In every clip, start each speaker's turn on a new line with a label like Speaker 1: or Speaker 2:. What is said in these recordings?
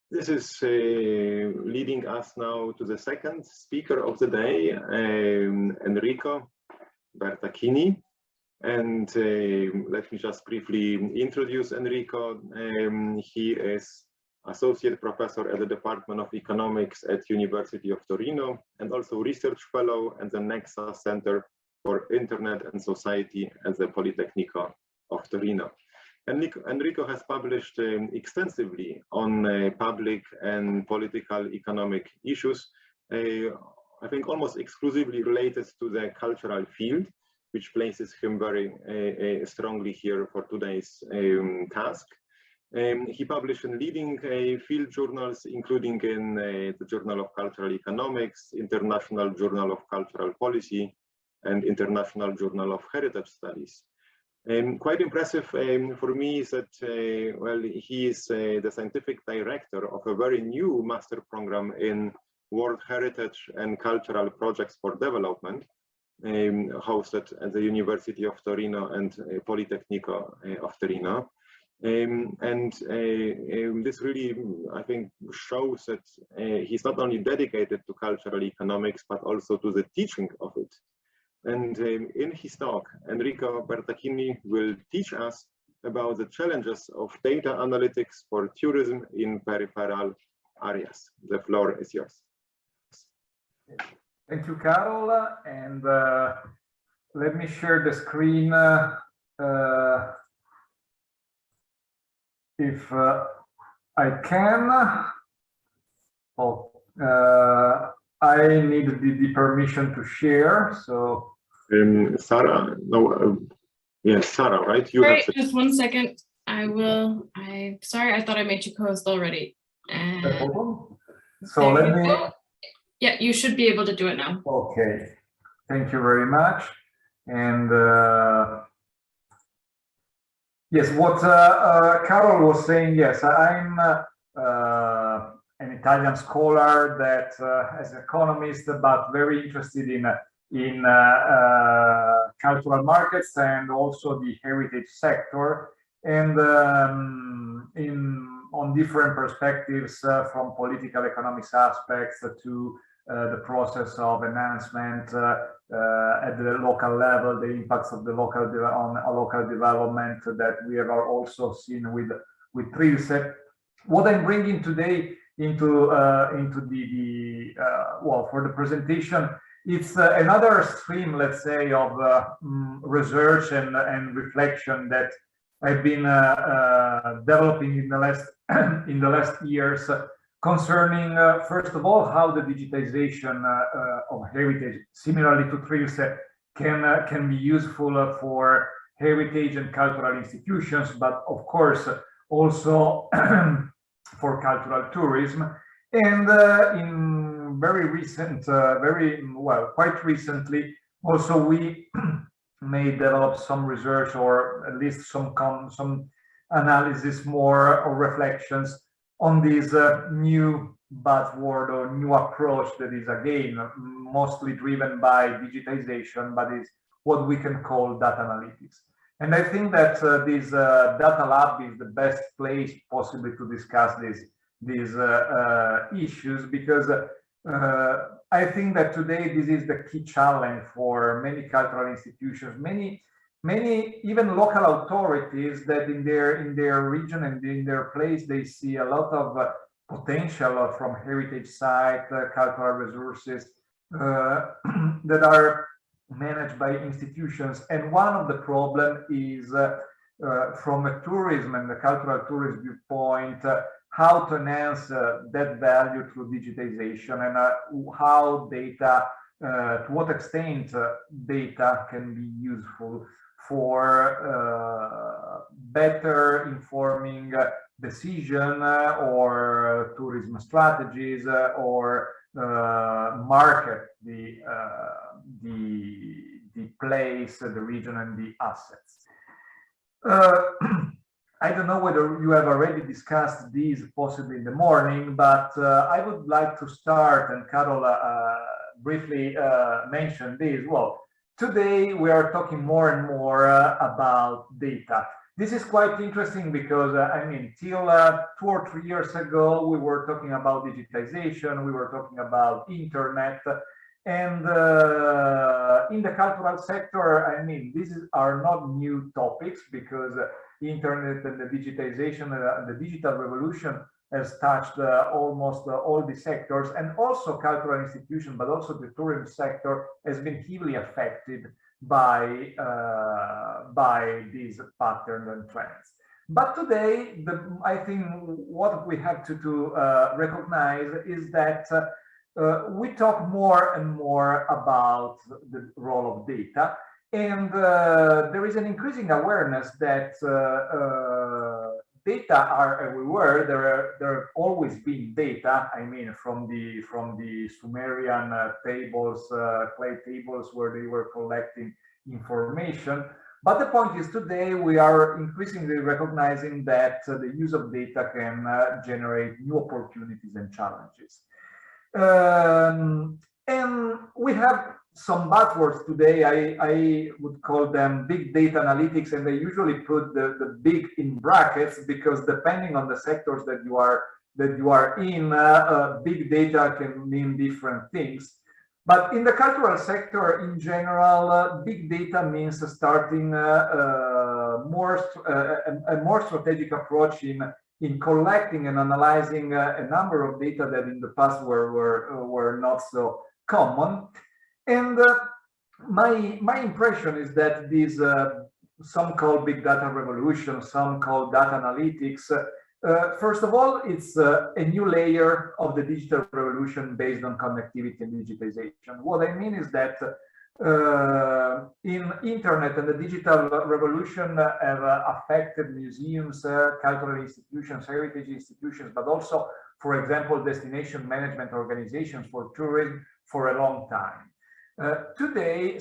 Speaker 1: This is leading us now to the second speaker of the day, Enrico Bertacchini. And let me just briefly introduce Enrico. He is Associate Professor at the Department of Economics at University of Torino, and also Research Fellow at the Nexus Center for Internet and Society at the Politecnico of Torino. Enrico has published extensively on public and political economic issues, I think almost exclusively related to the cultural field, which places him very strongly here for today's task. He published in leading field journals, including in the Journal of Cultural Economics, International Journal of Cultural Policy, and International Journal of Heritage Studies. Quite impressive for me is that, well, he is the scientific director of a very new master program in World Heritage and Cultural Projects for Development, hosted at the University of Torino and Politecnico of Torino. This really, I think, shows that he's not only dedicated to cultural economics, but also to the teaching of it. And in his talk, Enrico Bertacchini will teach us about the challenges of data analytics for tourism in peripheral areas. The floor is yours.
Speaker 2: Thank you, Carol. And let me share the screen if I can. Oh, I need the permission to share. So,
Speaker 1: Sarah, no, yes, Sarah, right? You
Speaker 3: have just 1 second. I'm sorry, I thought I made you co-host already.
Speaker 2: So let me.
Speaker 3: Yeah, you should be able to do it now.
Speaker 2: Okay, thank you very much. And yes, what Carol was saying, yes, I'm an Italian scholar that as an economist, but very interested in cultural markets and also the heritage sector, and on different perspectives from political economics aspects to the process of enhancement at the local level, the impacts of the local development that we have also seen with Trilce. What I'm bringing today into the well, for the presentation, it's another stream, let's say, of research and reflection that I've been developing in the last years, concerning first of all how the digitization of heritage, similarly to Trilce, can be useful for heritage and cultural institutions, but of course also for cultural tourism. And in quite recently, also we may develop some research, or at least some analysis more, or reflections on this new buzzword or new approach that is again mostly driven by digitization, but is what we can call data analytics. And I think that this data lab is the best place possibly to discuss these issues, because I think that today this is the key challenge for many cultural institutions, many even local authorities, that in their region and in their place they see a lot of potential from heritage site, cultural resources that are managed by institutions. And one of the problem is from a tourism and the cultural tourism viewpoint, how to enhance that value through digitization, and how data, to what extent data can be useful for better informing decision or tourism strategies, or market the place, the region, and the assets. I don't know whether you have already discussed these possibly in the morning, but I would like to start, and Carol briefly mentioned this. Well, today we are talking more and more about data, This is quite interesting because, I mean, till 2 or 3 years ago, we were talking about digitization, we were talking about internet, and in the cultural sector, I mean, are not new topics because internet and the digitization, the digital revolution has touched almost all the sectors, and also cultural institutions, but also the tourism sector has been heavily affected by these patterns and trends. But today, I think what we have to recognize is that we talk more and more about the role of data, and there is an increasing awareness that data are everywhere. There have always been data. I mean, from the Sumerian tables, clay tables, where they were collecting information. But the point is, today we are increasingly recognizing that the use of data can generate new opportunities and challenges. And we have some buzzwords today. I would call them big data analytics, and I usually put the big in brackets because depending on the sectors that you are in, big data can mean different things. But in the cultural sector in general, big data means starting a more strategic approach in collecting and analyzing a number of data that in the past were not so common. And my impression is that these some call big data revolution, some call data analytics. First of all, it's a new layer of the digital revolution based on connectivity and digitization. What I mean is that in internet and the digital revolution have affected museums, cultural institutions, heritage institutions, but also, for example, destination management organizations for tourism for a long time. Today,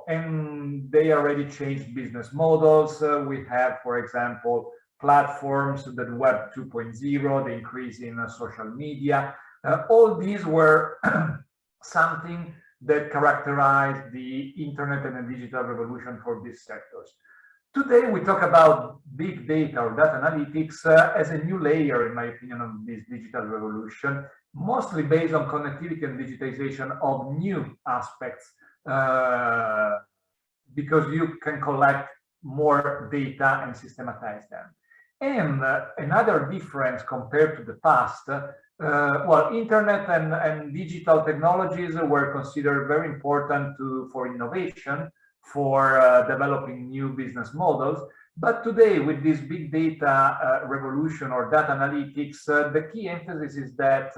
Speaker 2: and they already changed business models. We have, for example, platforms, the Web 2.0, the increase in social media. All these were something that characterized the internet and the digital revolution for these sectors. Today, we talk about big data or data analytics as a new layer, in my opinion, of this digital revolution, mostly based on connectivity and digitization of new aspects, because you can collect more data and systematize them. And another difference compared to the past, well, internet and digital technologies were considered very important for innovation, for developing new business models. But today, with this big data revolution or data analytics, the key emphasis is that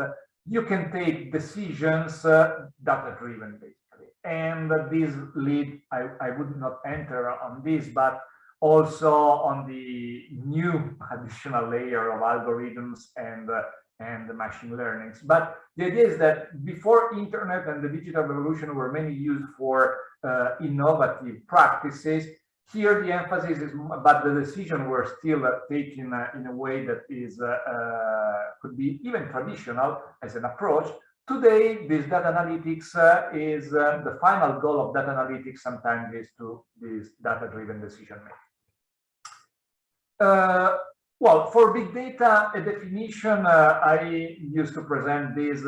Speaker 2: you can take decisions data-driven, basically. And these lead, I would not enter on this, but also on the new additional layer of algorithms and machine learnings. But the idea is that before internet and the digital revolution were mainly used for innovative practices, here the emphasis is, but the decision were still taken in a way that is could be even traditional as an approach. Today, this data analytics is the final goal of data analytics. Sometimes is to this data-driven decision making. Well, for big data, a definition, I used to present this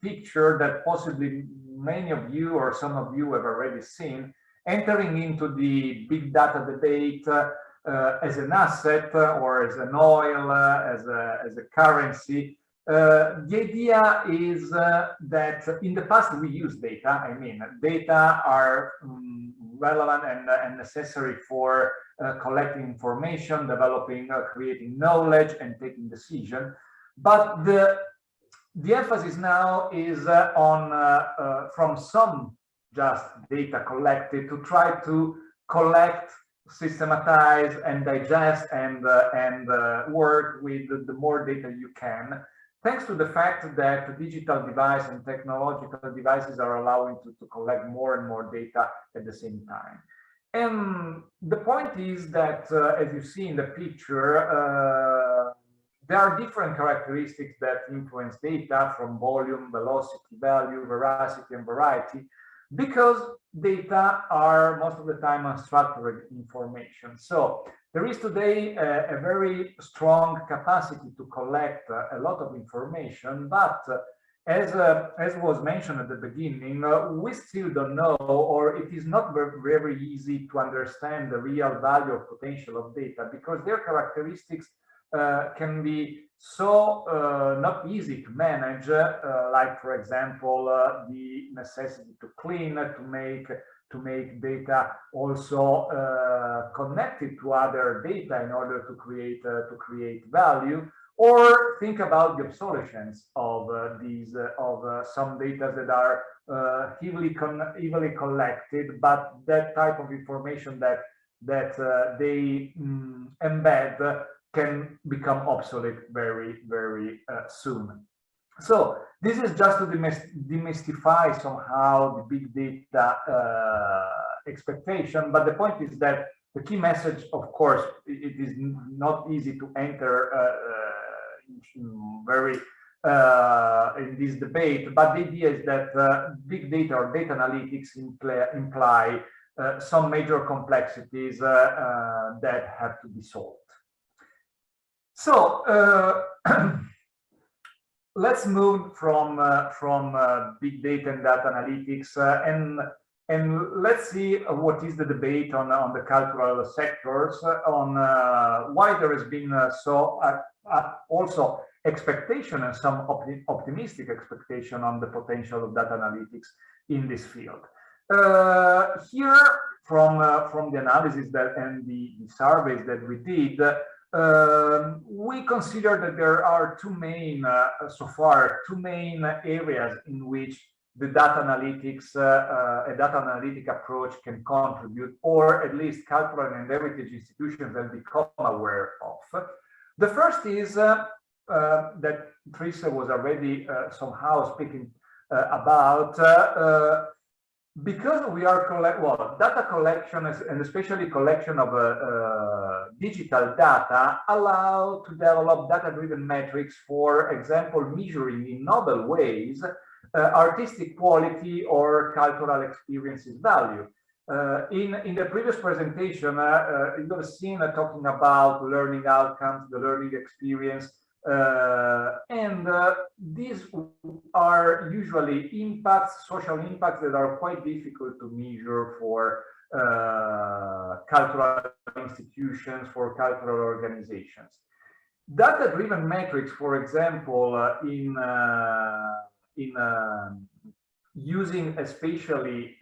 Speaker 2: picture that possibly many of you or some of you have already seen, entering into the big data debate as an asset or as an oil, as a currency. The idea is that in the past we used data. I mean, data are relevant and necessary for collecting information, developing, creating knowledge, and taking decision. But the emphasis now is on from some just data collected to try to collect, systematize, and digest and work with the more data you can. Thanks to the fact that digital devices and technological devices are allowing to collect more and more data at the same time. And the point is that, as you see in the picture, there are different characteristics that influence data, from volume, velocity, value, veracity, and variety, because data are most of the time unstructured information. So there is today a very strong capacity to collect a lot of information, but as was mentioned at the beginning, we still don't know, or it is not very easy to understand the real value or potential of data, because their characteristics can be so not easy to manage, like, for example, the necessity to clean, to make data also connected to other data in order to create value, or think about the obsolescence of some data that are heavily collected, but that type of information that they embed can become obsolete very soon. So this is just to demystify somehow the big data expectation, but the point is that the key message, of course, it is not easy to enter in this debate, but the idea is that big data or data analytics imply some major complexities that have to be solved. So let's move from big data and data analytics and let's see what is the debate on the cultural sectors, on why there has been also expectation and some optimistic expectation on the potential of data analytics in this field. Here, from the analysis and the surveys that we did, we consider that there are two main areas in which the data analytics, a data analytic approach can contribute, or at least cultural and heritage institutions have become aware of. The first is that Teresa was already somehow speaking about, because we are data collection, and especially collection of digital data, allow to develop data-driven metrics, for example, measuring in novel ways artistic quality or cultural experiences value. In the previous presentation, you have seen talking about learning outcomes, the learning experience, and these are usually social impacts that are quite difficult to measure for cultural institutions, for cultural organizations. Data-driven metrics, for example, in using especially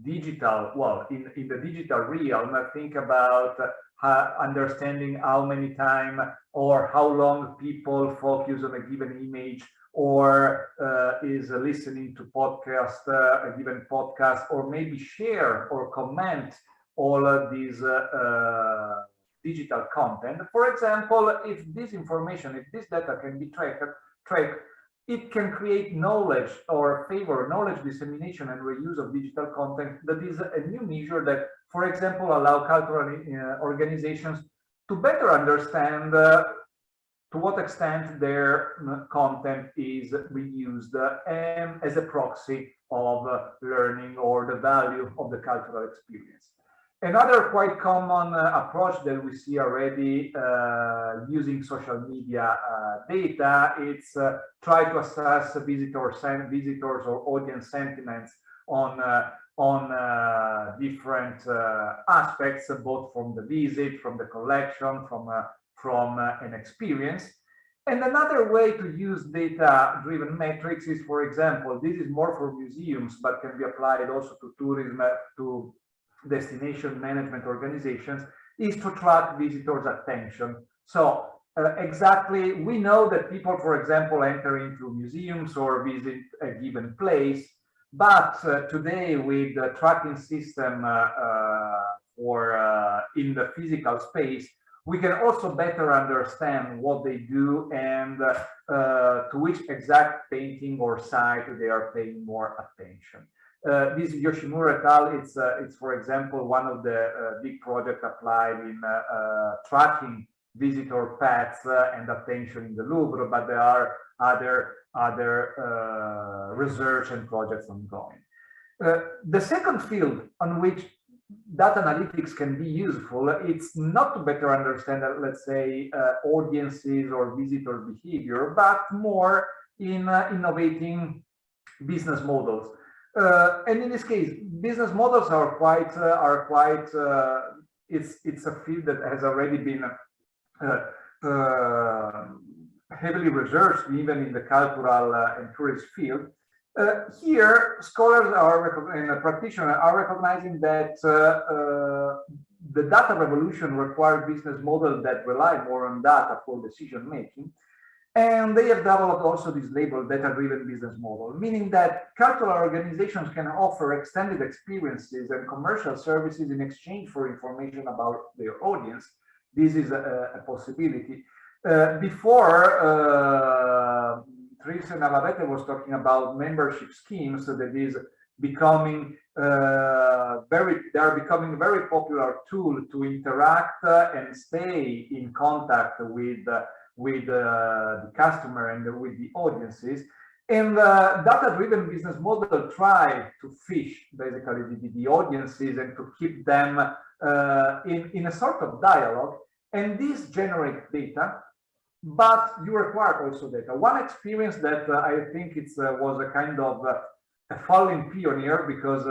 Speaker 2: digital, in the digital realm, think about understanding how many time or how long people focus on a given image, or is listening to podcast, a given podcast, or maybe share or comment all of these digital content. For example, if this information, if this data can be tracked, it can create knowledge or favor knowledge dissemination and reuse of digital content. That is a new measure that, for example, allow cultural organizations to better understand to what extent their content is reused as a proxy of learning or the value of the cultural experience. Another quite common approach that we see already using social media data, it's try to assess visitors or audience sentiments on different aspects, both from the visit, from the collection, from an experience. And another way to use data-driven metrics is, for example, this is more for museums, but can be applied also to tourism, to destination management organizations, is to track visitors' attention. So exactly, we know that people, for example, enter into museums or visit a given place, but today with the tracking system in the physical space, we can also better understand what they do and to which exact painting or site they are paying more attention. This Yoshimura et al. It's for example one of the big projects applied in tracking visitor paths and attention in the Louvre, but there are other research and projects ongoing. The second field on which data analytics can be useful, it's not to better understand, let's say, audiences or visitor behavior, but more in innovating business models. And in this case, business models are quite it's a field that has already been heavily researched, even in the cultural and tourist field. Here, scholars and practitioners are recognizing that the data revolution requires business models that rely more on data for decision making. And they have developed also this label, data-driven business model, meaning that cultural organizations can offer extended experiences and commercial services in exchange for information about their audience. This is a possibility. Before, Teresa Navarrete was talking about membership schemes that is becoming they are becoming a very popular tool to interact and stay in contact with the customer and with the audiences. And data-driven business model try to fish basically the audiences and to keep them in a sort of dialogue. And this generates data, but you require also data. One experience that I think was a kind of a falling pioneer because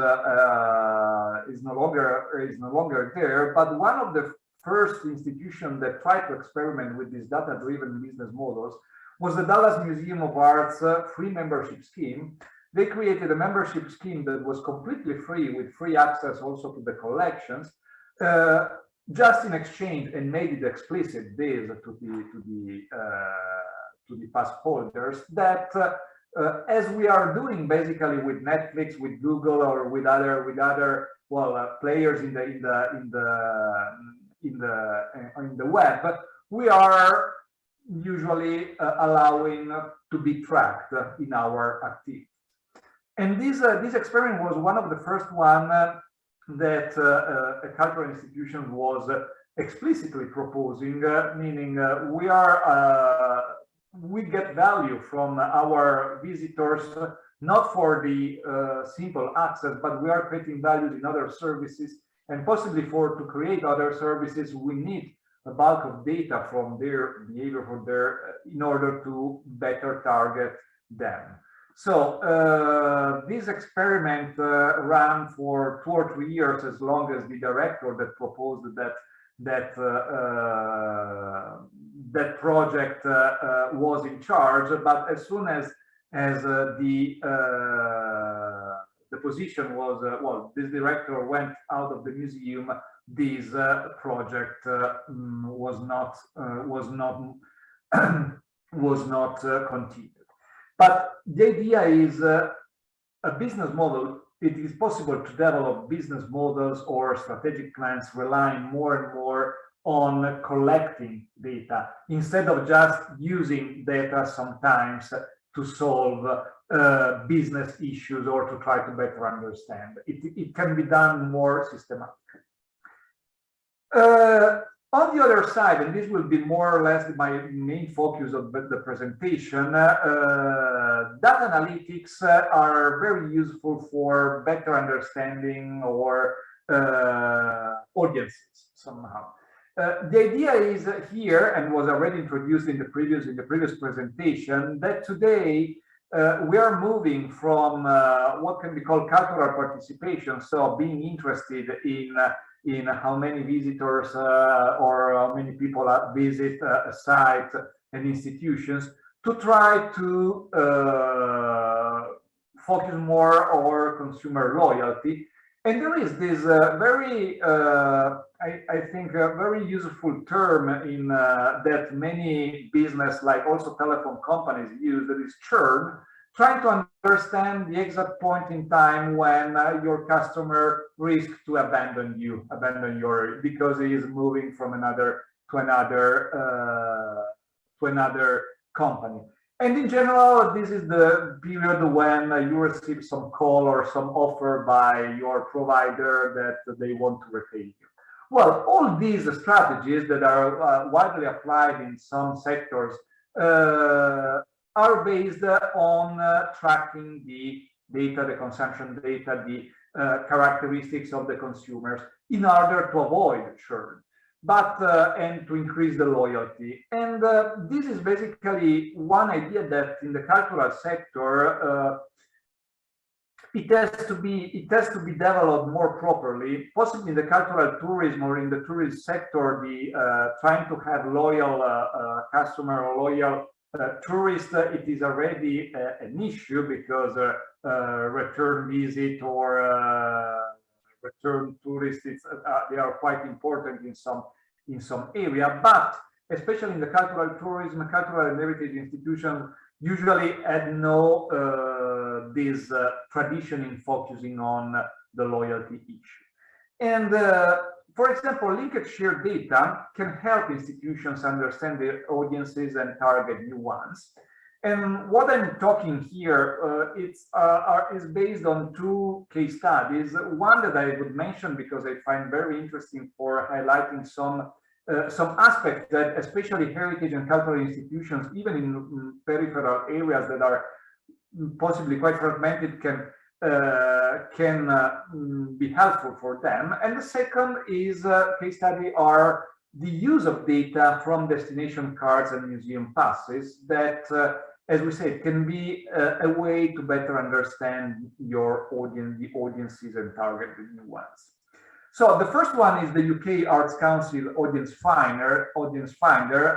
Speaker 2: is no longer there, but one of the first institution that tried to experiment with these data-driven business models was the Dallas Museum of Art's free membership scheme. They created a membership scheme that was completely free with free access also to the collections, just in exchange, and made it explicit this to the pass holders that as we are doing basically with Netflix, with Google, or with other players in the web, we are usually allowing to be tracked in our activities. And this experiment was one of the first one that a cultural institution was explicitly proposing, meaning we get value from our visitors, not for the simple access, but we are creating values in other services, and possibly to create other services, we need a bulk of data from their behavior in order to better target them. So this experiment ran for 2 or 3 years, as long as the director that proposed that project was in charge. But as soon as the position was this director went out of the museum, this project was not continued. But the idea is a business model. It is possible to develop business models or strategic plans relying more and more on collecting data instead of just using data sometimes to solve business issues or to try to better understand. It can be done more systematically. On the other side, and this will be more or less my main focus of the presentation, data analytics are very useful for better understanding or audiences somehow. The idea is here, and was already introduced in the previous presentation, that today we are moving from what can be called cultural participation, so being interested in how many visitors or how many people visit a site and institutions, to try to focus more on consumer loyalty. And there is this very, I think, a very useful term in that many business, like also telephone companies, use, that is churn, trying to understand the exact point in time when your customer risks to abandon because he is moving from another company. And in general, this is the period when you receive some call or some offer by your provider that they want to repay you. Well, all these strategies that are widely applied in some sectors are based on tracking the data, the consumption data, the characteristics of the consumers in order to avoid churn, but and to increase the loyalty. And this is basically one idea that in the cultural sector it has to be developed more properly. Possibly in the cultural tourism or in the tourist sector, the trying to have loyal customer or loyal tourist, it is already an issue because return visit or return tourists, they are quite important in some area. But especially in the cultural tourism, cultural and heritage institutions usually had no this tradition in focusing on the loyalty issue. And for example, linked shared data can help institutions understand their audiences and target new ones. And what I'm talking here is based on two case studies. One that I would mention because I find very interesting for highlighting some aspects that especially heritage and cultural institutions, even in peripheral areas that are possibly quite fragmented, can be helpful for them. And the second is case study are the use of data from destination cards and museum passes that, as we said, can be a way to better understand your audience, the audiences, and target the new ones. So the first one is the UK Arts Council Audience Finder.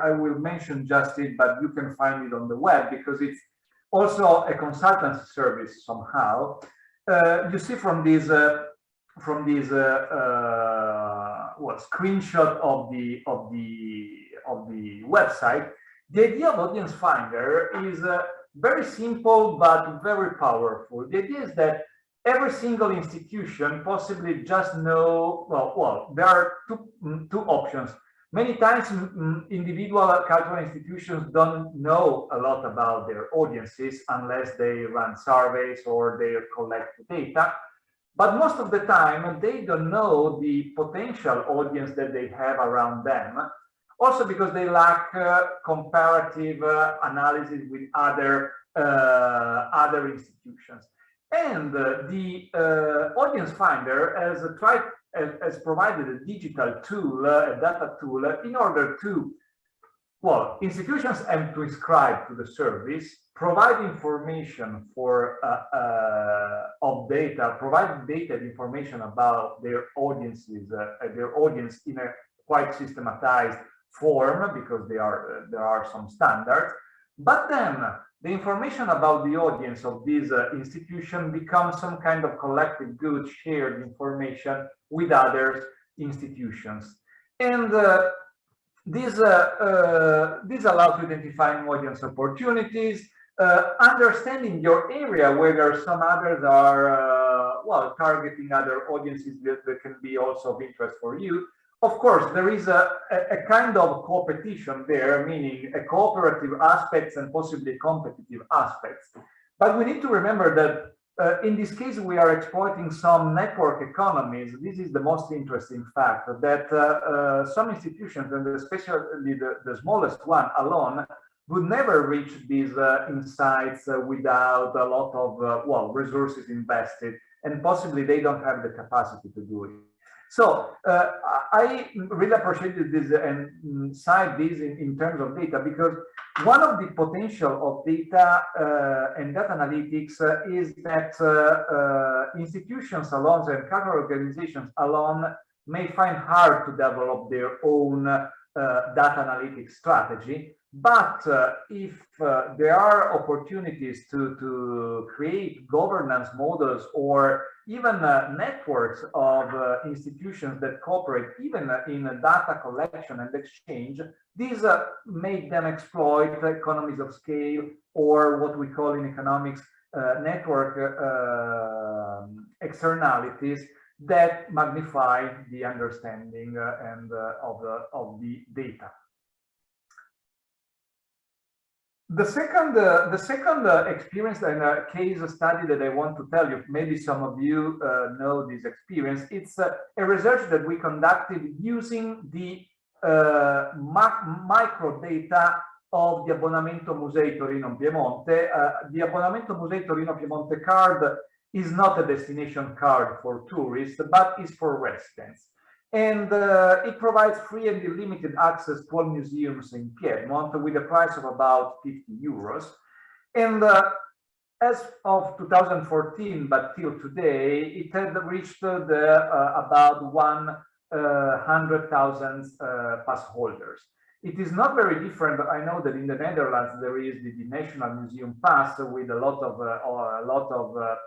Speaker 2: I will mention just it, but you can find it on the web because it's also a consultancy service somehow. You see from this screenshot of the website, the idea of Audience Finder is very simple but very powerful. The idea is that every single institution possibly just know, well, there are two options. Many times individual cultural institutions don't know a lot about their audiences unless they run surveys or they collect data. But most of the time, they don't know the potential audience that they have around them. Also because they lack comparative analysis with other institutions. And the Audience Finder has provided a digital tool, a data tool, in order to, well, institutions have to inscribe to the service, provide information for of data, provide data and information about their audiences, their audience in a quite systematized form because there are some standards. But then the information about the audience of this institution becomes some kind of collective good shared information with other institutions. And this allows to identify audience opportunities, understanding your area, whether some others are, well, targeting other audiences that can be also of interest for you. Of course, there is a kind of competition there, meaning a cooperative aspects and possibly competitive aspects. But we need to remember that in this case, we are exploiting some network economies. This is the most interesting fact, that some institutions, and especially the smallest one alone, would never reach these insights without a lot of, well, resources invested, and possibly they don't have the capacity to do it. So I really appreciated this and cite this in terms of data, because one of the potential of data and data analytics is that institutions alone and cultural organizations alone may find hard to develop their own data analytics strategy. But if there are opportunities to create governance models or even networks of institutions that cooperate even in data collection and exchange, these make them exploit economies of scale, or what we call in economics network externalities that magnify the understanding and of the data. The second experience and case study that I want to tell you, maybe some of you know this experience. It's a research that we conducted using the micro data of the Abbonamento Musei Torino Piemonte. The Abbonamento Musei Torino Piemonte card is not a destination card for tourists, but is for residents. And it provides free and unlimited access to all museums in Piedmont with a price of about 50 euros. And as of 2014, but till today, it had reached about 100,000 pass holders. It is not very different. I know that in the Netherlands there is the National Museum Pass with a lot of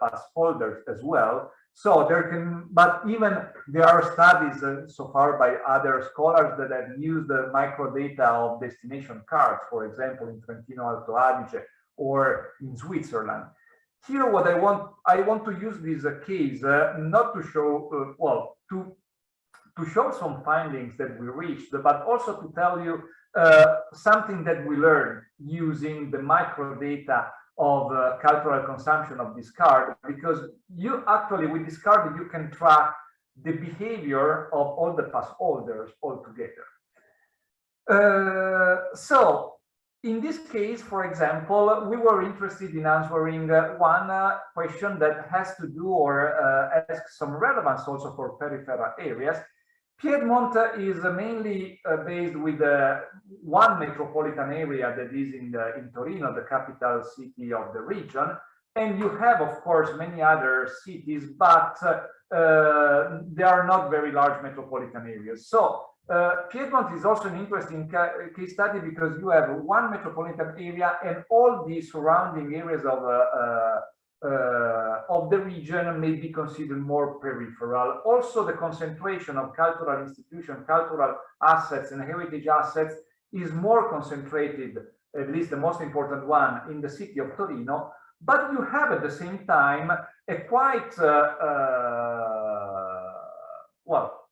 Speaker 2: pass holders as well. So there can, but even there are studies so far by other scholars that have used the microdata of destination cards, for example, in Trentino Alto Adige or in Switzerland. Here, what I want to use this case not to show, well, to show some findings that we reached, but also to tell you something that we learned using the microdata of cultural consumption of this card, because you actually, with this card, you can track the behavior of all the pass holders altogether. So in this case, for example, we were interested in answering one question that has to do or asks some relevance also for peripheral areas. Piedmont is mainly based with one metropolitan area that is in Torino, the capital city of the region. And you have, of course, many other cities, but they are not very large metropolitan areas. So Piedmont is also an interesting case study because you have one metropolitan area and all the surrounding areas of the region may be considered more peripheral. Also, the concentration of cultural institutions, cultural assets and heritage assets is more concentrated, at least the most important one, in the city of Torino. But you have at the same time a quite, well,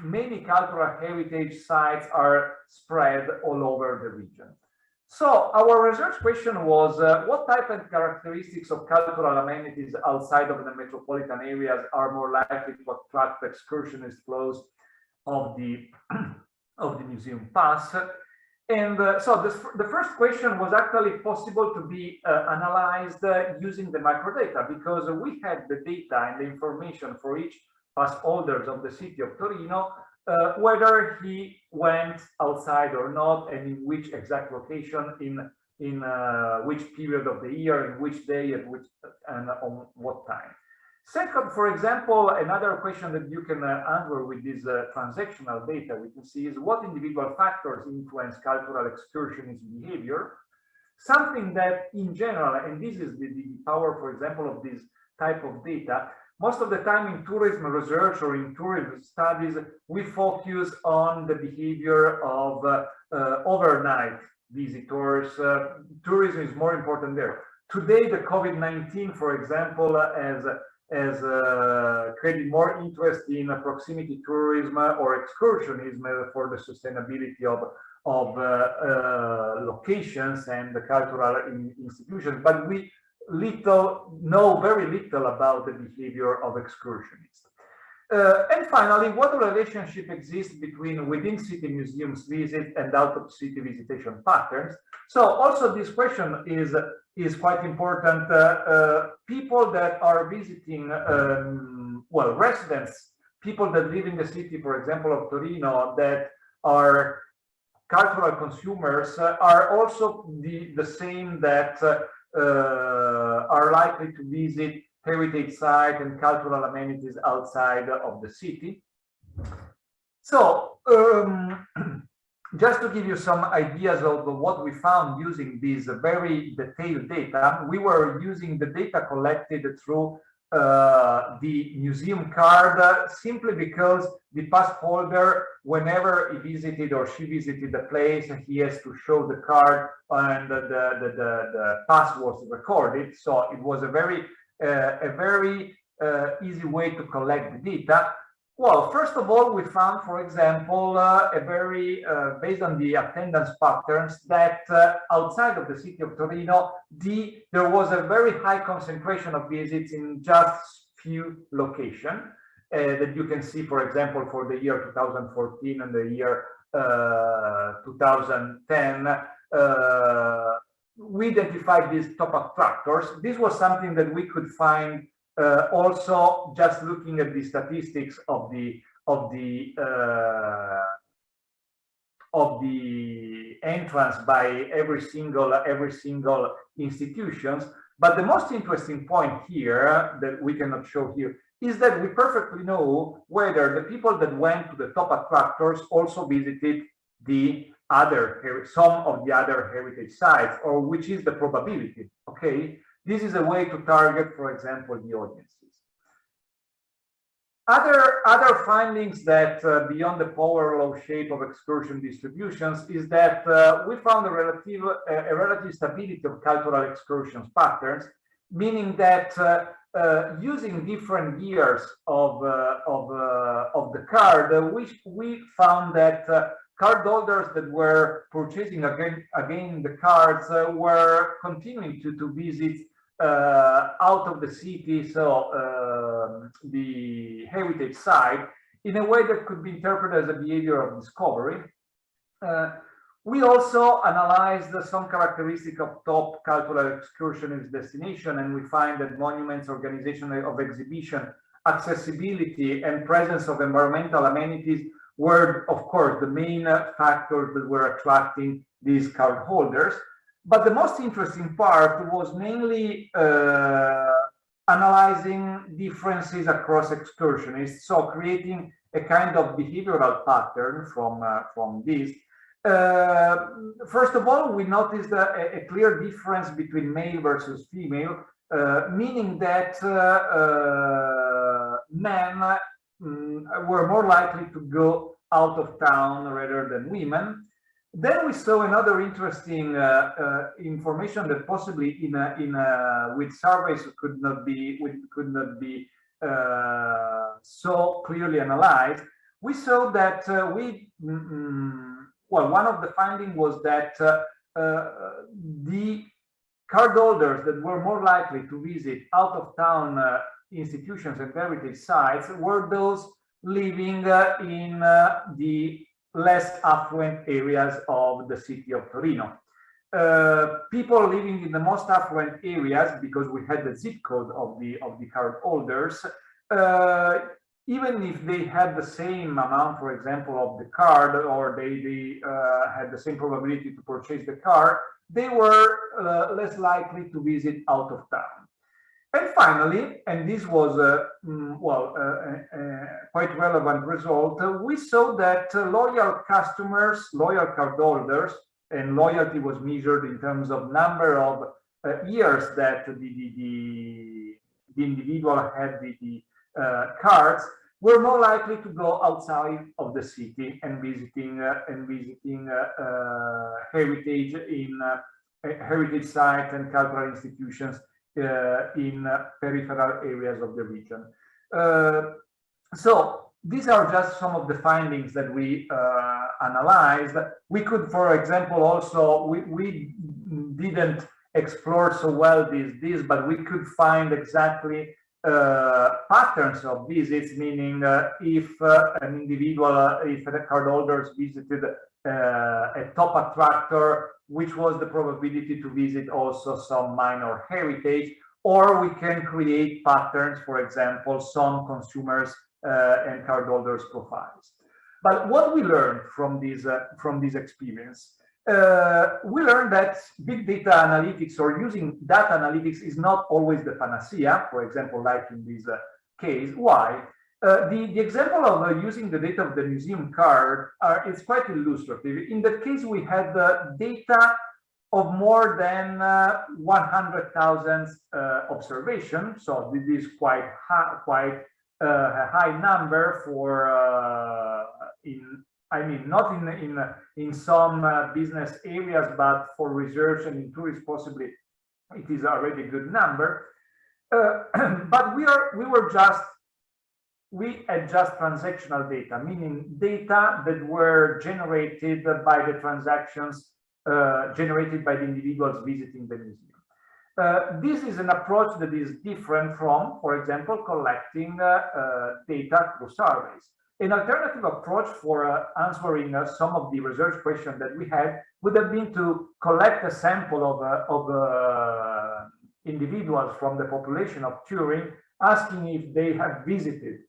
Speaker 2: many cultural heritage sites are spread all over the region. So our research question was, what type of characteristics of cultural amenities outside of the metropolitan areas are more likely to attract excursionist flows of the museum pass? And so the first question was actually possible to be analyzed using the microdata, because we had the data and the information for each pass holders of the city of Torino, whether he went outside or not, and in which exact location, in which period of the year, in which day, and on what time. Second, for example, another question that you can answer with this transactional data we can see is what individual factors influence cultural excursionist behavior. Something that in general, and this is the power, for example, of this type of data, most of the time in tourism research or in tourism studies, we focus on the behavior of overnight visitors. Tourism is more important there. Today, the COVID-19, for example, has created more interest in proximity tourism or excursionism for the sustainability of locations and the cultural institutions, but we know very little about the behavior of excursionists. And finally, what relationship exists between within city museums visit and out of city visitation patterns? So also this question is quite important. People that are visiting, well, residents, people that live in the city, for example, of Torino, that are cultural consumers, are also the same that are likely to visit heritage sites and cultural amenities outside of the city. So just to give you some ideas of what we found using these very detailed data, we were using the data collected through the museum card simply because the pass holder, whenever he visited or she visited the place, he has to show the card and the pass was recorded. So it was a very easy way to collect the data. Well, first of all, we found, for example, based on the attendance patterns, that outside of the city of Torino, there was a very high concentration of visits in just few locations that you can see, for example, for the year 2014 and the year 2010. we identified these top attractors. This was something that we could find also just looking at the statistics of the entrance by every single institutions. But the most interesting point here that we cannot show here is that we perfectly know whether the people that went to the top attractors also visited some of the other heritage sites, or which is the probability. Okay, this is a way to target, for example, the audiences. Other findings that beyond the power law shape of excursion distributions is that we found a relative stability of cultural excursions patterns, meaning that using different years of the card, we found that card holders that were purchasing again the cards were continuing to visit out of the city, so the heritage site, in a way that could be interpreted as a behavior of discovery. We also analyzed some characteristic of top cultural excursionist destination, and we find that monuments, organization of exhibition, accessibility, and presence of environmental amenities were, of course, the main factors that were attracting these card holders. But the most interesting part was mainly analyzing differences across excursionists, so creating a kind of behavioral pattern from this. First of all, we noticed a clear difference between male versus female, meaning that men were more likely to go out of town rather than women. Then we saw another interesting information that possibly with surveys could not be so clearly analyzed. We saw that one of the findings was that the cardholders that were more likely to visit out of town institutions and heritage sites were those living in the less affluent areas of the city of Torino. People living in the most affluent areas, because we had the zip code of the card holders, even if they had the same amount, for example, of the card, or they had the same probability to purchase the card, they were less likely to visit out of town. And finally, and this was quite relevant result, we saw that loyal customers, loyal cardholders, and loyalty was measured in terms of number of years that the individual had the cards, were more likely to go outside of the city and visiting heritage sites and cultural institutions in peripheral areas of the region. So these are just some of the findings that we analyzed. We could, for example, also we didn't explore so well this, but we could find exactly patterns of visits, meaning if an individual, if the cardholders visited a top attractor, which was the probability to visit also some minor heritage, or we can create patterns, for example, some consumers and cardholders profiles. But what we learned from this experience, we learned that big data analytics or using data analytics is not always the panacea, for example, like in this case. Why? The example of using the data of the museum card is quite illustrative. In that case, we had the data of more than 100,000 observations. So this is quite a high number for not in some business areas, but for research and in tourists, possibly it is already a good number. But we had just transactional data, meaning data that were generated by the transactions generated by the individuals visiting the museum. This is an approach that is different from, for example, collecting data through surveys. An alternative approach for answering some of the research questions that we had would have been to collect a sample of individuals from the population of Turin, asking if they had visited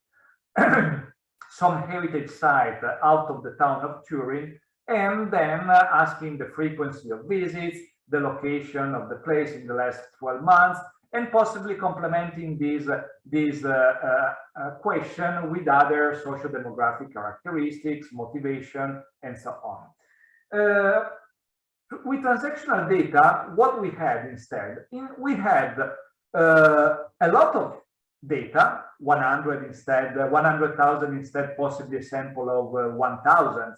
Speaker 2: some heritage site out of the town of Turin, and then asking the frequency of visits, the location of the place in the last 12 months, and possibly complementing this question with other socio-demographic characteristics, motivation, and so on. With transactional data, what we had instead, we had a lot of data, 100 instead, 100,000 instead, possibly a sample of 1,000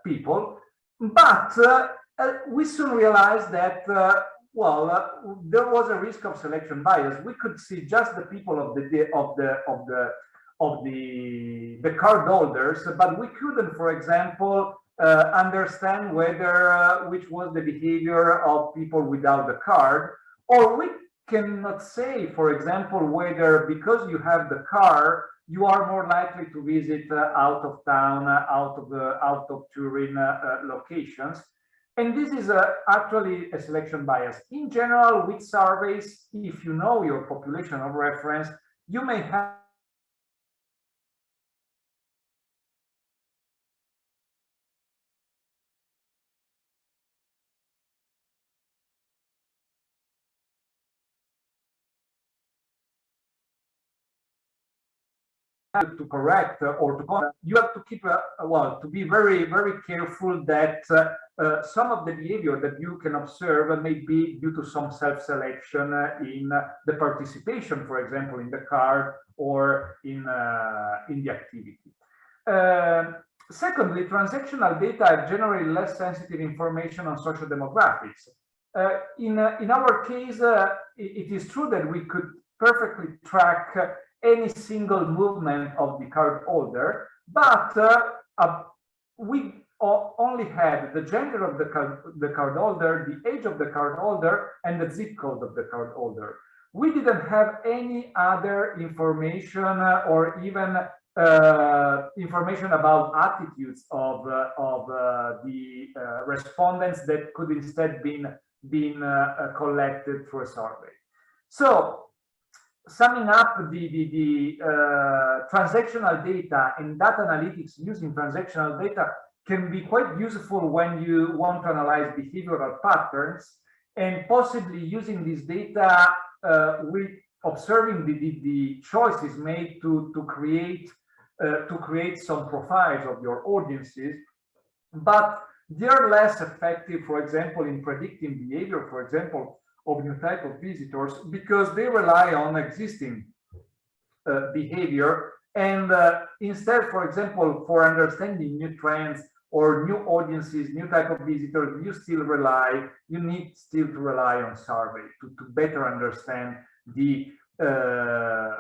Speaker 2: people, but we soon realized that there was a risk of selection bias. We could see just the people of the card holders, but we couldn't, for example, understand whether which was the behavior of people without the card, or we cannot say, for example, whether because you have the car, you are more likely to visit out of town, out of Turin locations. And this is actually a selection bias. In general, with surveys, if you know your population of reference, you may have to correct or to you have to keep to be very careful that some of the behavior that you can observe may be due to some self-selection in the participation, for example, in the card or in the activity. Secondly, transactional data are generally less sensitive information on social demographics. In our case, it is true that we could perfectly track any single movement of the card holder, but we only had the gender of the card holder, the age of the card holder, and the zip code of the card holder. We didn't have any other information or even information about attitudes of the respondents that could instead been collected through a survey. So, summing up the transactional data and data analytics using transactional data can be quite useful when you want to analyze behavioral patterns, and possibly using this data with observing the choices made to create some profiles of your audiences, but they're less effective, for example, in predicting behavior, for example, of new type of visitors, because they rely on existing behavior, and instead, for example, for understanding new trends or new audiences, new type of visitors, you need still to rely on survey to better understand the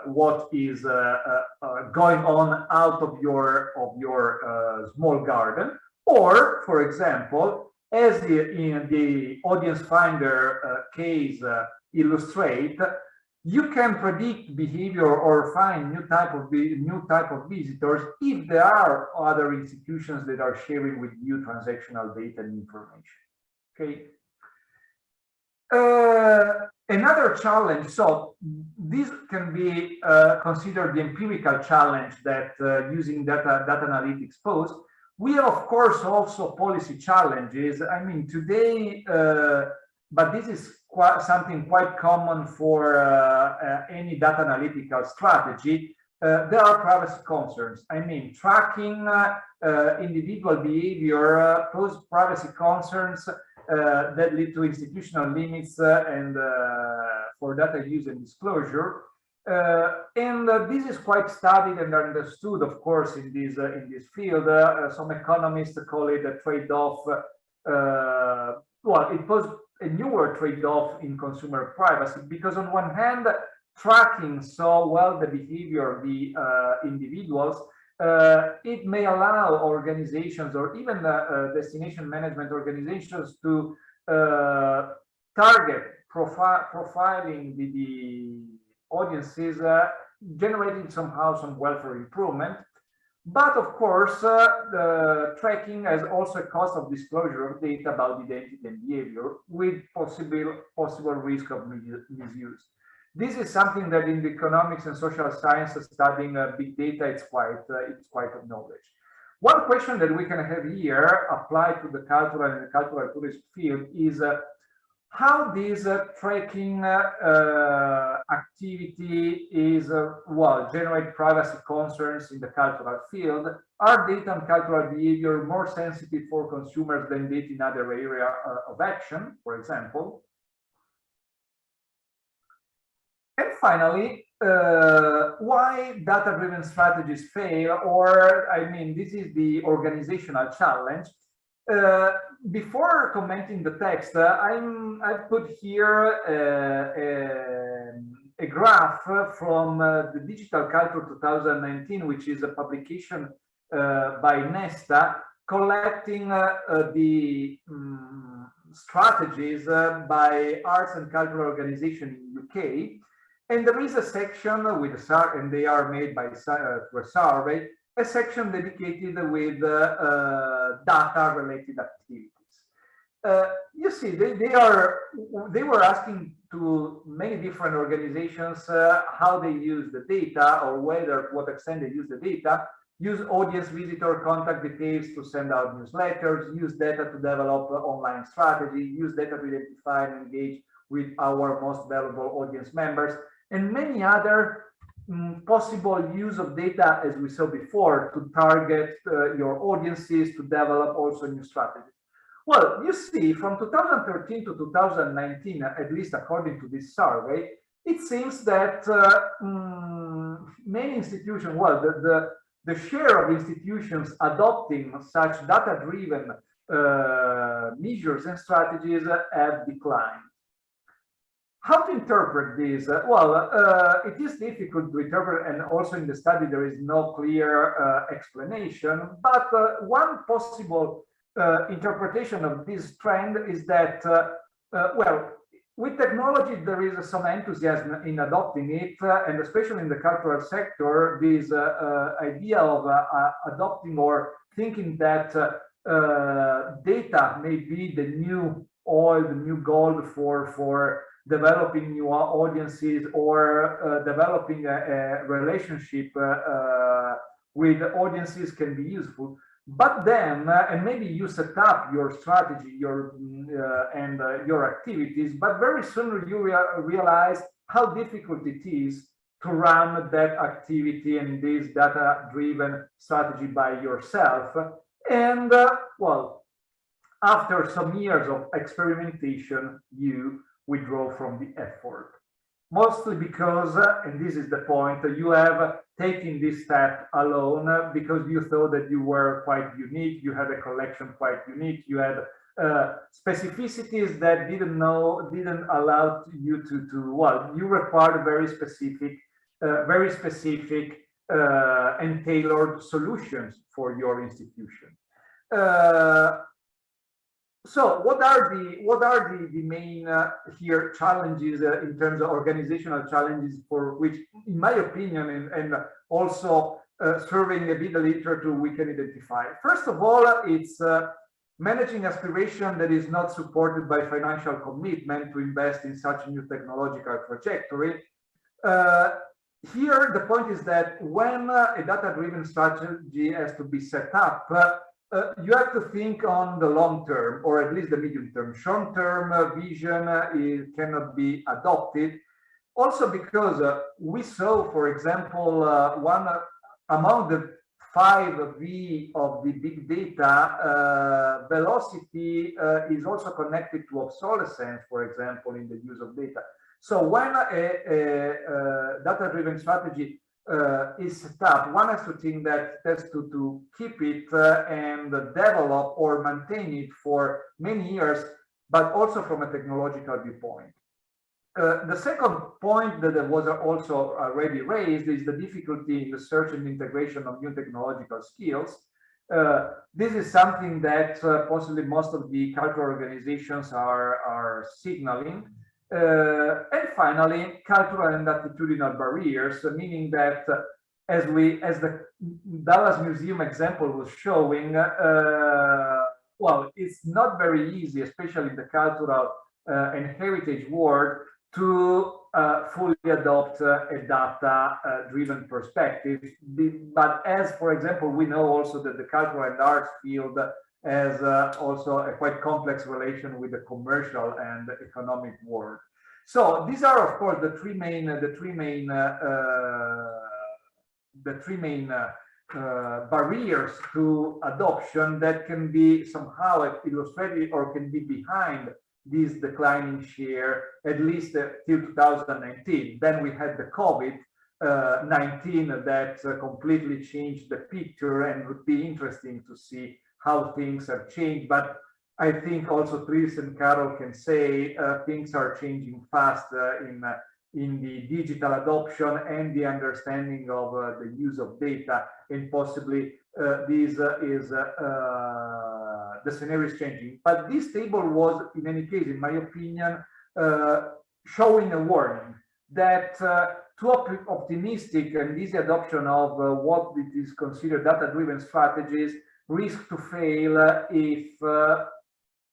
Speaker 2: what is going on out of your small garden, or, for example, as in the audience finder case illustrate, you can predict behavior or find new type of visitors if there are other institutions that are sharing with you transactional data and information. Okay. Another challenge. So this can be considered the empirical challenge that using data analytics pose. We have, of course, also policy challenges. I mean, today, but this is something quite common for any data analytical strategy. There are privacy concerns. I mean, tracking individual behavior pose privacy concerns that lead to institutional limits and for data use and disclosure. And this is quite studied and understood, of course, in this field. Some economists call it a trade-off. Well, it poses a newer trade-off in consumer privacy, because on one hand, tracking so well the behavior of the individuals, it may allow organizations or even destination management organizations to target profiling the audiences, generating somehow some welfare improvement. But of course, the tracking has also a cost of disclosure of data about identity and behavior with possible risk of misuse. This is something that in the economics and social sciences studying big data, it's quite acknowledged. One question that we can have here applied to the cultural and the cultural tourism field is how this tracking activity is, well, generate privacy concerns in the cultural field. Are data and cultural behavior more sensitive for consumers than data in other area of action, for example? And finally, why data-driven strategies fail, or I mean, this is the organizational challenge. Before commenting the text, I put here a graph from the Digital Culture 2019, which is a publication by Nesta, collecting the strategies by arts and cultural organizations in UK. And there is a section with and they are made by through a survey, a section dedicated with data related activities. You see, they were asking to many different organizations how they use the data, or what extent they use the data, use audience visitor contact details to send out newsletters, use data to develop online strategy, use data to identify and engage with our most valuable audience members, and many other possible use of data, as we saw before, to target your audiences, to develop also new strategies. Well, you see, from 2013 to 2019, at least according to this survey, it seems that many institutions, well, the share of institutions adopting such data-driven measures and strategies have declined. How to interpret this? Well, it is difficult to interpret, and also in the study there is no clear explanation, but one possible interpretation of this trend is that, well, with technology there is some enthusiasm in adopting it, and especially in the cultural sector, this idea of adopting or thinking that data may be the new oil, the new gold for developing new audiences, or developing a relationship with audiences can be useful. But then, and maybe you set up your strategy, your activities, but very soon you realize how difficult it is to run that activity and this data-driven strategy by yourself. And well, after some years of experimentation, you withdraw from the effort. Mostly because, and this is the point, you have taken this step alone because you thought that you were quite unique, you had a collection quite unique, you had specificities that didn't allow you to well, you required very specific and tailored solutions for your institution. So what are the main here challenges in terms of organizational challenges, for which, in my opinion, and also surveying a bit the literature, we can identify? First of all, it's managing aspiration that is not supported by financial commitment to invest in such a new technological trajectory. Here, the point is that when a data-driven strategy has to be set up, you have to think on the long term, or at least the medium term. Short-term vision cannot be adopted. Also because we saw, for example, one among the 5 V of the big data, velocity is also connected to obsolescence, for example, in the use of data. So when a data-driven strategy is set up, one has to think that has to keep it and develop or maintain it for many years, but also from a technological viewpoint. The second point that was also already raised is the difficulty in the search and integration of new technological skills. This is something that possibly most of the cultural organizations are signaling. And finally, cultural and attitudinal barriers, meaning that as the Dallas Museum example was showing, well, it's not very easy, especially in the cultural and heritage world, to fully adopt a data-driven perspective. But as, for example, we know also that the cultural and arts field has also a quite complex relation with the commercial and economic world. So these are, of course, the three main barriers to adoption that can be somehow illustrated or can be behind this declining share, at least till 2019. Then we had the COVID-19 that completely changed the picture, and it would be interesting to see how things have changed. But I think also Tris and Carol can say things are changing fast in the digital adoption and the understanding of the use of data, and possibly this is the scenario is changing. But this table was, in any case, in my opinion, showing a warning that too optimistic and easy adoption of what it is considered data-driven strategies risk to fail if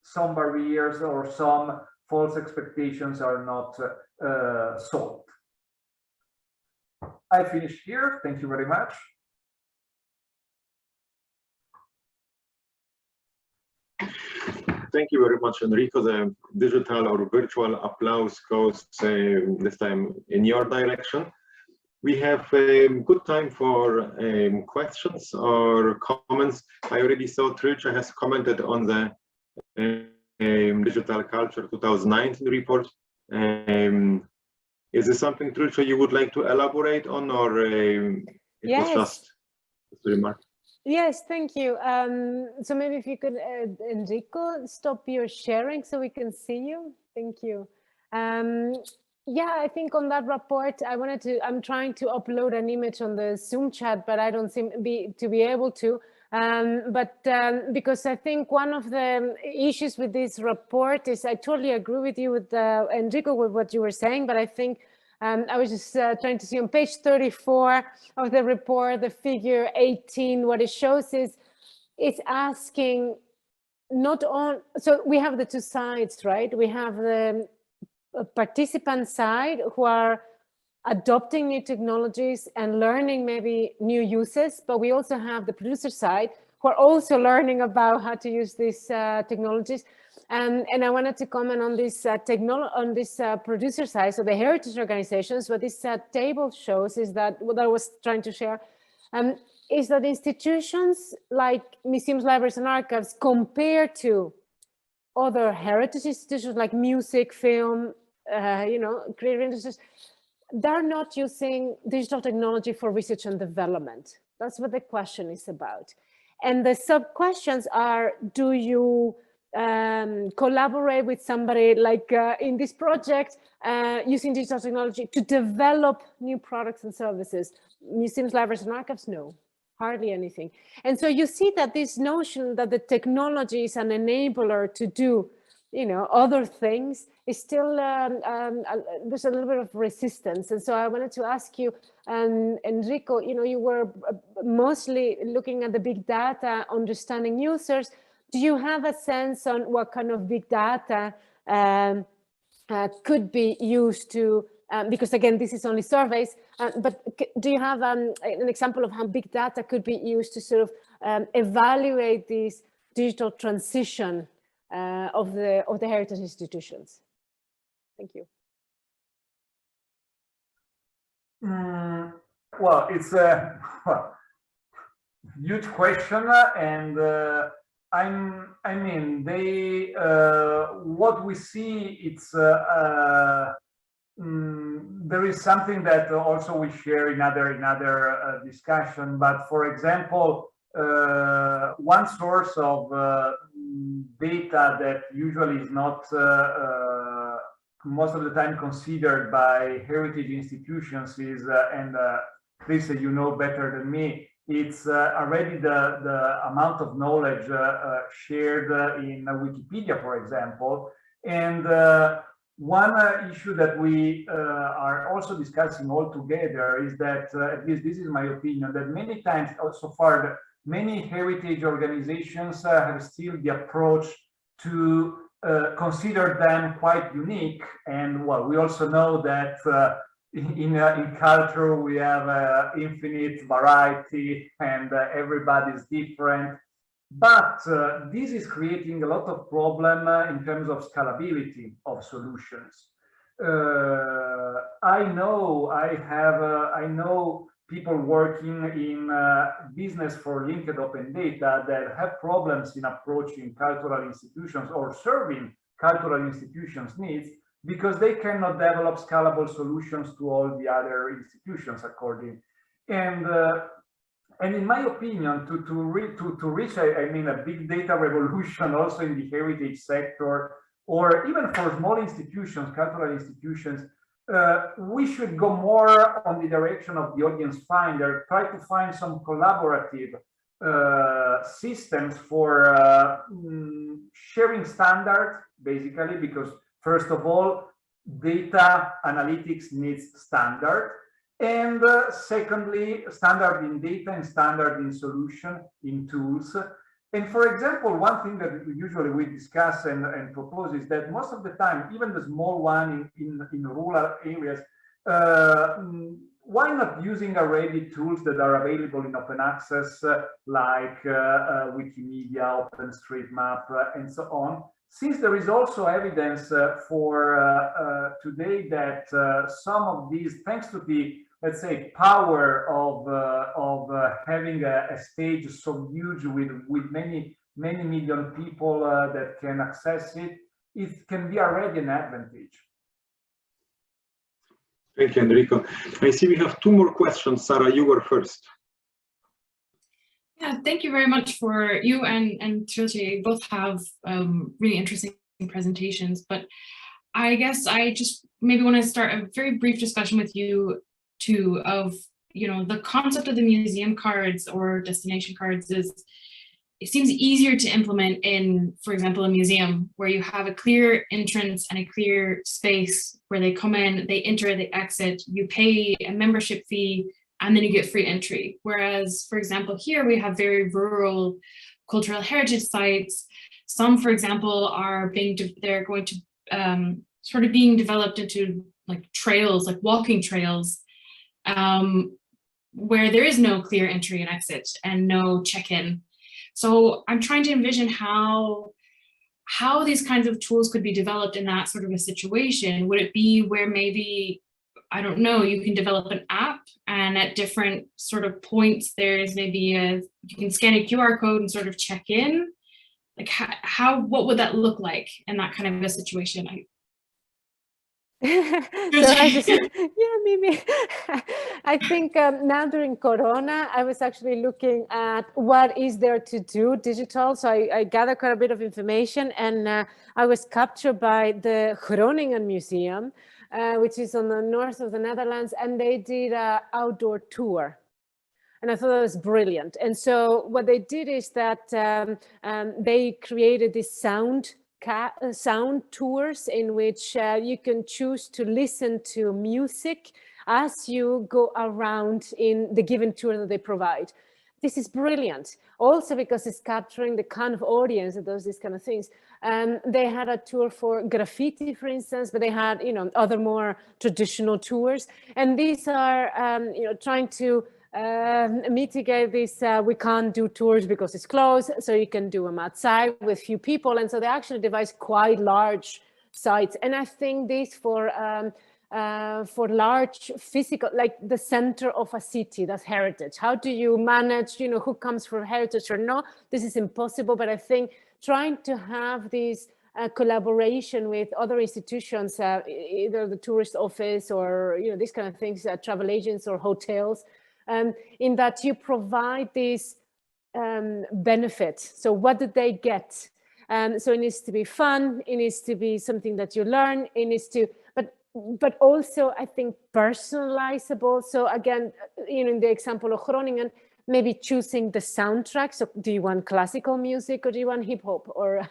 Speaker 2: some barriers or some false expectations are not solved. I finish here. Thank you very much.
Speaker 1: Thank you very much, Enrico. The digital or virtual applause goes this time in your direction. We have good time for questions or comments. I already saw Tricia has commented on the Digital Culture 2019 report. Is this something, Tricia, you would like to elaborate on, or it was just a remark?
Speaker 4: Yes, thank you. So maybe if you could, Enrico, stop your sharing so we can see you. Thank you. Yeah, I think on that report, I'm trying to upload an image on the Zoom chat, but I don't seem to be able to. Because I think one of the issues with this report is, I totally agree with you, with Enrico, with what you were saying, but I think I was just trying to see on page 34 of the report, the figure 18, what it shows is it's asking not on, so we have the two sides, right? We have the participant side who are adopting new technologies and learning maybe new uses, but we also have the producer side who are also learning about how to use these technologies. And I wanted to comment on this producer side, so the heritage organizations. What this table shows is that, what I was trying to share, is that institutions like museums, libraries, and archives, compared to other heritage institutions like music, film, creative industries, they're not using digital technology for research and development. That's what the question is about. And the sub-questions are, do you collaborate with somebody like in this project using digital technology to develop new products and services? Museums, libraries, and archives, no, hardly anything. And so you see that this notion that the technology is an enabler to do other things is still, there's a little bit of resistance. And so I wanted to ask you, Enrico, you were mostly looking at the big data, understanding users. Do you have a sense on what kind of big data could be used to, because again, this is only surveys, but do you have an example of how big data could be used to sort of evaluate this digital transition of the heritage institutions? Thank you.
Speaker 2: Well, it's a huge question, and what we see, it's there is something that also we share in other discussion. But for example, one source of data that usually is not most of the time considered by heritage institutions is, and Chris, you know better than me, it's already the amount of knowledge shared in Wikipedia, for example. And One issue that we are also discussing all together is that, at least this is my opinion, that many times, so far, many heritage organizations have still the approach to consider them quite unique. And well, we also know that in culture we have infinite variety and everybody's different. But this is creating a lot of problem in terms of scalability of solutions. I know people working in business for linked open data that have problems in approaching cultural institutions or serving cultural institutions' needs because they cannot develop scalable solutions to all the other institutions according. And in my opinion, to reach, I mean, a big data revolution also in the heritage sector, or even for small institutions, cultural institutions, we should go more on the direction of the audience finder, try to find some collaborative systems for sharing standards, basically, because first of all, data analytics needs standard. And secondly, standard in data and standard in solution, in tools. And for example, one thing that usually we discuss and propose is that most of the time, even the small one in rural areas, why not using already tools that are available in open access, like Wikimedia, OpenStreetMap, and so on, since there is also evidence for today that some of these, thanks to the, let's say, power of having a stage so huge with many million people that can access it, it can be already an advantage.
Speaker 1: Thank you, Enrico. I see we have two more questions. Sarah, you were first.
Speaker 3: Yeah, thank you very much for you and Trilce. Both have really interesting presentations, but I guess I just maybe want to start a very brief discussion with you too of, you know, the concept of the museum cards or destination cards is, it seems easier to implement in, for example, a museum where you have a clear entrance and a clear space where they come in, they enter, they exit, you pay a membership fee, and then you get free entry. Whereas, for example, here we have very rural cultural heritage sites. Some, for example, are they're going to sort of being developed into like trails, like walking trails, where there is no clear entry and exit and no check-in. So I'm trying to envision how these kinds of tools could be developed in that sort of a situation. Would it be where maybe, I don't know, you can develop an app and at different sort of points, there's maybe you can scan a QR code and sort of check in? Like what would that look like in that kind of a situation?
Speaker 4: So yeah, maybe. I think now during Corona, I was actually looking at what is there to do digital. So I gathered quite a bit of information, and I was captured by the Groningen Museum, which is on the north of the Netherlands, and they did an outdoor tour. And I thought that was brilliant. And so what they did is that they created this sound tours in which you can choose to listen to music as you go around in the given tour that they provide. This is brilliant. Also because it's capturing the kind of audience that does these kind of things. They had a tour for graffiti, for instance, but they had, you know, other more traditional tours. And these are, you know, trying to mitigate this, we can't do tours because it's closed, so you can do them outside with few people. And so they actually devise quite large sites. And I think this for large physical, like the center of a city, that's heritage. How do you manage, you know, who comes from heritage or no? This is impossible, but I think trying to have this collaboration with other institutions, either the tourist office or, you know, these kind of things, travel agents or hotels, in that you provide these benefits. So what do they get? So it needs to be fun, it needs to be something that you learn, it needs to, but also I think personalizable. So again, you know, in the example of Groningen, maybe choosing the soundtrack. So do you want classical music or do you want hip hop, or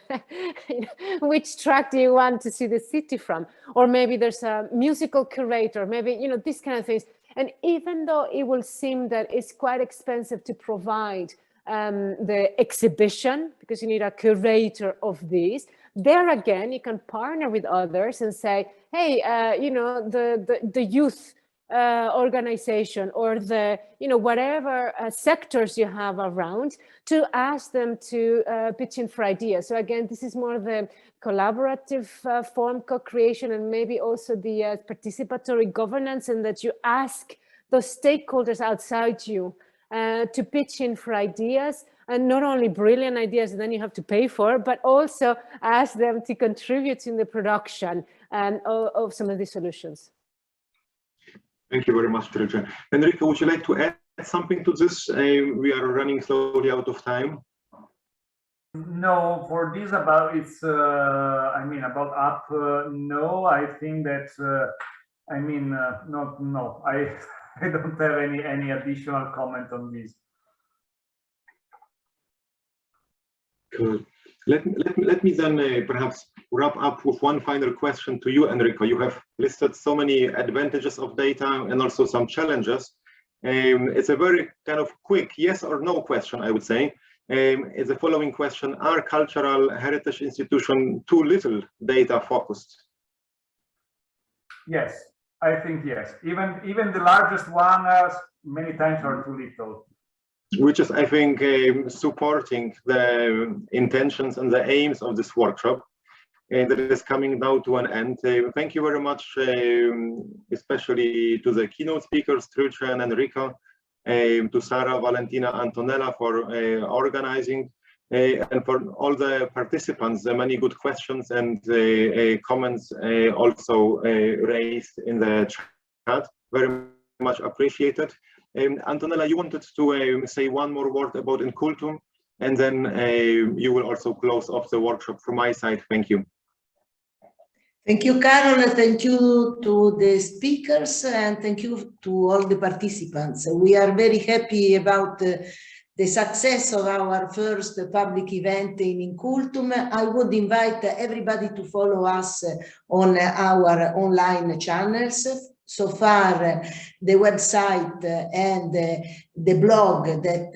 Speaker 4: which track do you want to see the city from? Or maybe there's a musical curator, maybe, these kind of things. And even though it will seem that it's quite expensive to provide the exhibition, because you need a curator of these, there again, you can partner with others and say, hey, the youth organization, or the, whatever sectors you have around, to ask them to pitch in for ideas. So again, this is more the collaborative form, co-creation, and maybe also the participatory governance, and that you ask those stakeholders outside you to pitch in for ideas, and not only brilliant ideas that then you have to pay for, but also ask them to contribute in the production of some of these solutions.
Speaker 1: Thank you very much, Trilce. Enrico, would you like to add something to this? We are running slowly out of time.
Speaker 2: No, for this about it's, about app, no, I think that, no, I don't have any additional comment on this.
Speaker 1: Cool. Let me then perhaps wrap up with one final question to you, Enrico. You have listed so many advantages of data and also some challenges. It's a very kind of quick yes or no question, I would say. It's the following question: are cultural heritage institutions too little data focused?
Speaker 2: Yes, I think yes. Even the largest one many times are too little.
Speaker 1: Which is, I think, supporting the intentions and the aims of this workshop that is coming now to an end. Thank you very much, especially to the keynote speakers, Trilce and Enrico, to Sarah, Valentina, Antonella for organizing, and for all the participants, the many good questions and comments also raised in the chat. Very much appreciated. Antonella, you wanted to say one more word about INCULTUM, and then you will also close off the workshop from my side. Thank you.
Speaker 5: Thank you, Carol. Thank you to the speakers, and thank you to all the participants. We are very happy about the success of our first public event in INCULTUM. I would invite everybody to follow us on our online channels. So far, the website and the blog that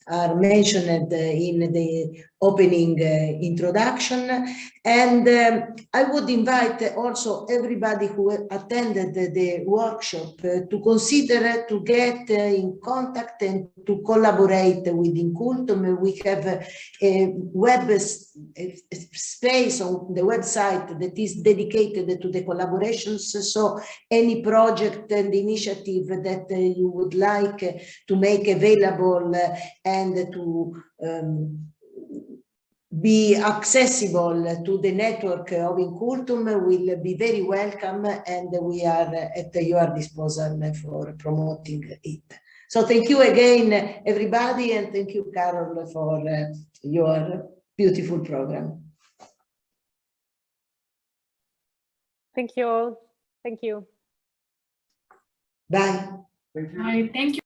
Speaker 5: are mentioned in the opening introduction. And I would invite also everybody who attended the workshop to consider to get in contact and to collaborate with INCULTUM. We have a web space on the website that is dedicated to the collaborations. So any project and initiative that you would like to make available and to be accessible to the network of INCULTUM will be very welcome, and we are at your disposal for promoting it. So thank you again, everybody, and thank you, Carol, for your beautiful program.
Speaker 4: Thank you all. Thank you.
Speaker 5: Bye.
Speaker 2: Thank you.
Speaker 3: Bye. Thank you.